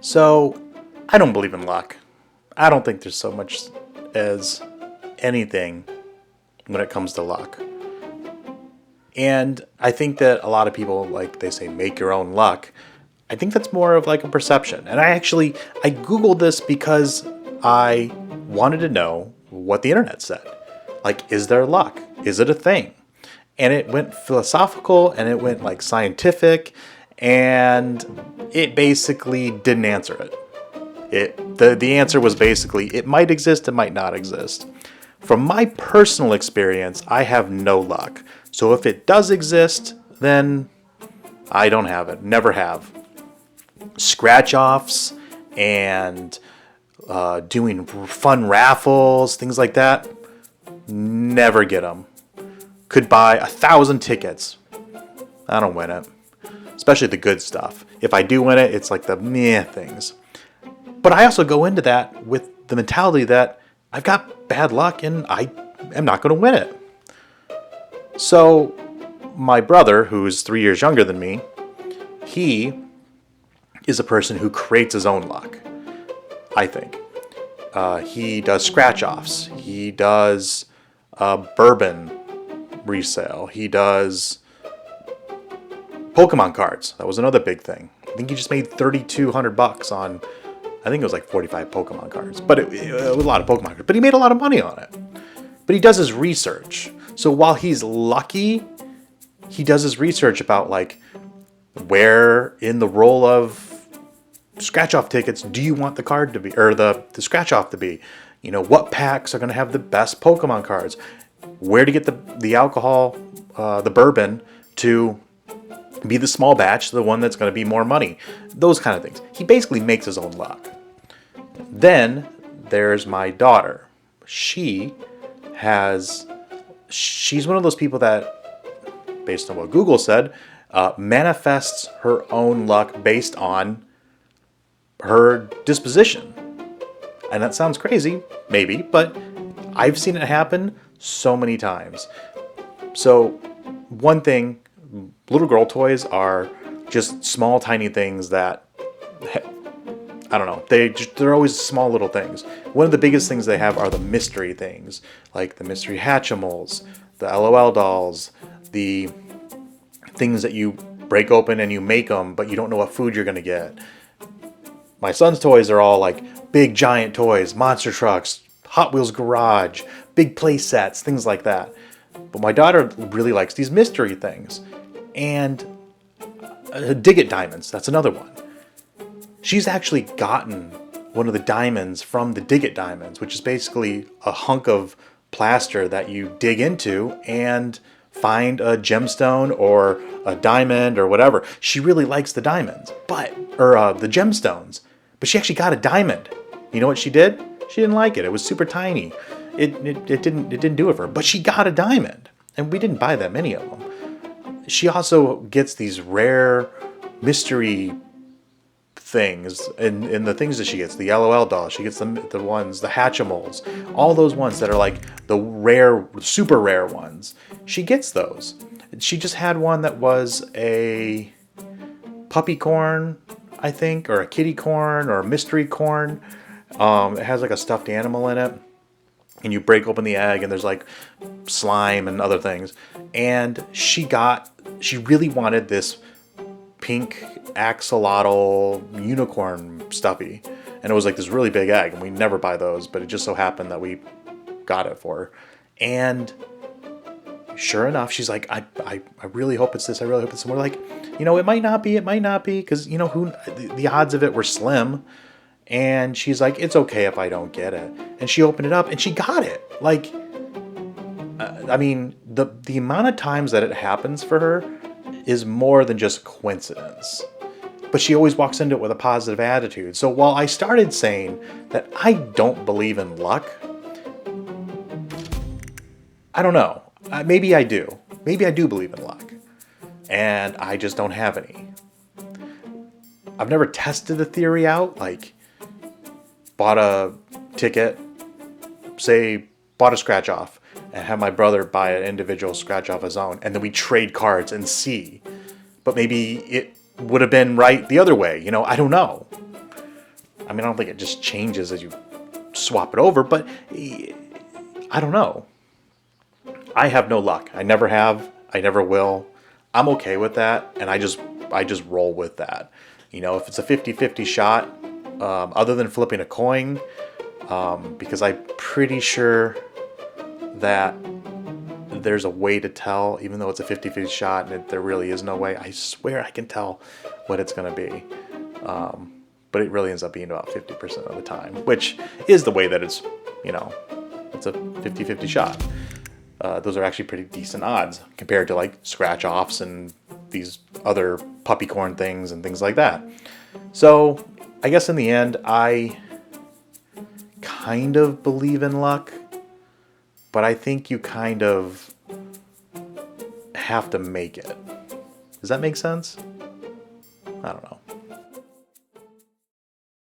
So, I don't believe in luck. I don't think there's so much as anything when it comes to luck. And I think that a lot of people, like they say, make your own luck. I think that's more of like a perception. And I Googled this because I wanted to know what the internet said. Like, is there luck? Is it a thing? And it went philosophical and it went like scientific, and it basically didn't answer it. The answer was basically it might exist, it might not exist. From my personal experience, I have no luck. So if it does exist, then I don't have it. Never have. Scratch offs and doing fun raffles, things like that. Never get them. Could buy 1,000 tickets. I don't win it. Especially the good stuff. If I do win it, it's like the meh things. But I also go into that with the mentality that I've got bad luck and I am not going to win it. So my brother, who's 3 years younger than me, he is a person who creates his own luck, I think. He does scratch-offs. He does bourbon resale. He does Pokemon cards. That was another big thing. I think he just made $3,200 on, I think it was like 45 Pokemon cards. But it was a lot of Pokemon cards. But he made a lot of money on it. But he does his research. So while he's lucky, he does his research about like where in the roll of scratch-off tickets do you want the card to be, or the scratch-off to be? You know, what packs are going to have the best Pokemon cards? Where to get the alcohol, the bourbon, to be the small batch, the one that's going to be more money. Those kind of things. He basically makes his own luck. Then there's my daughter. She's one of those people that, based on what Google said, manifests her own luck based on her disposition. And that sounds crazy, maybe, but I've seen it happen so many times. So one thing, little girl toys are just small, tiny things that, I don't know, they're always small little things. One of the biggest things they have are the mystery things, like the mystery Hatchimals, the LOL dolls, the things that you break open and you make them, but you don't know what food you're going to get. My son's toys are all like big giant toys, monster trucks, Hot Wheels garage, big play sets, things like that. But my daughter really likes these mystery things. And Dig-It diamonds, that's another one. She's actually gotten one of the diamonds from the Dig-It diamonds, which is basically a hunk of plaster that you dig into and find a gemstone or a diamond or whatever. She really likes the diamonds, the gemstones. But she actually got a diamond. You know what she did? She didn't like it. It was super tiny. It didn't do it for her. But she got a diamond, and we didn't buy that many of them. She also gets these rare mystery things, and the things that she gets, the LOL doll, she gets the ones, the Hatchimals, all those ones that are like the rare, super rare ones. She gets those. She just had one that was a puppy corn, I think, or a kitty corn, or a mystery corn. It has like a stuffed animal in it, and you break open the egg, and there's like slime and other things. And she really wanted this pink axolotl unicorn stuffy, and it was like this really big egg, and we never buy those, but it just so happened that we got it for her. And sure enough, she's like, I really hope it's this, I really hope it's, and we're like, it might not be, because the odds of it were slim. And she's like, it's okay if I don't get it. And she opened it up and she got it. Like, the amount of times that it happens for her is more than just coincidence. But she always walks into it with a positive attitude. So while I started saying that I don't believe in luck, I don't know. Maybe I do. Maybe I do believe in luck. And I just don't have any. I've never tested the theory out, like bought a ticket, bought a scratch off, and have my brother buy an individual scratch off his own, and then we trade cards and see. But maybe it would have been right the other way, I don't know. I mean, I don't think it just changes as you swap it over, but I don't know. I have no luck. I never have. I never will. I'm okay with that, and I just roll with that. You know, if it's a 50-50 shot, other than flipping a coin, because I'm pretty sure that there's a way to tell, even though it's a 50-50 shot and there really is no way. I swear I can tell what it's going to be. But it really ends up being about 50% of the time, which is the way that it's, you know, it's a 50-50 shot. Those are actually pretty decent odds compared to like scratch offs and these other puppy corn things and things like that. So I guess in the end, I kind of believe in luck, but I think you kind of have to make it. Does that make sense? I don't know.